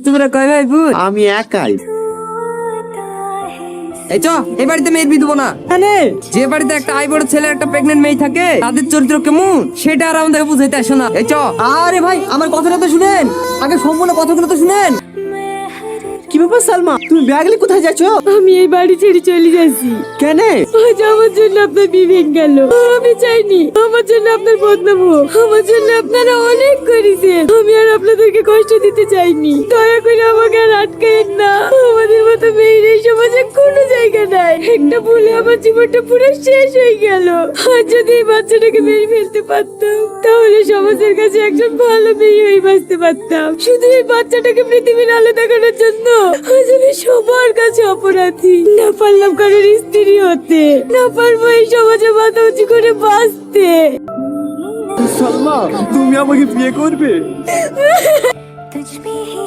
তোমরা কয় ভাই বোন? আমি একাই। এই চ, এই বাড়িতে মেয়ের বিয়ে দেবো না। যে বাড়িতে একটা আই বড় ছেলে একটা প্রেগনেন্ট মেয়ে থাকে তাদের চরিত্র কেমন সেটা আর আমাদের বুঝাইতে আসে না। এই চ। আরে ভাই আমার কথাটা তো শুনেন, আগে সম্পূর্ণ কথাগুলো তো শুনেন। কি ব্যাপার সালমা, তুমি ব্যাগ নিয়ে কোথায় যাচ্ছ? আমি এই বাড়ি ছেড়ে চলে যাচ্ছি। কেন? আজ আমার জন্য আপনার বিয়ে ভেঙে গেল। আমি চাইনি আমার জন্য আপনার বদনাম হোক। আমার জন্য আপনারা অনেক করেছেন, আমি আর আপনাদেরকে কষ্ট দিতে চাইনি। দয়া করে আমাকে আর আটকায়েন না। আমাদের মতো মেয়ের এই সমাজে কোনো জায়গা নাই। একটা ভুলে আমার জীবনটা পুরো শেষ হয়ে গেল। আর যদি এই বাচ্চাটাকে মেরে ফেলতে পারতাম তাহলে সমাজের কাছে একজন ভালো মেয়ে হয়ে বাঁচতে পারতাম। শুধু এই বাচ্চাটাকে পৃথিবীর আলো দেখানোর জন্য আজ আমি সবার কাছে অপরাধী। না পারলাম কারোর স্ত্রী হতে, না পারবো এই সমাজে মাথা উঁচু করে বাঁচতে। সালমা তুমি আমাকে বিয়ে করবে? तुझ पे ही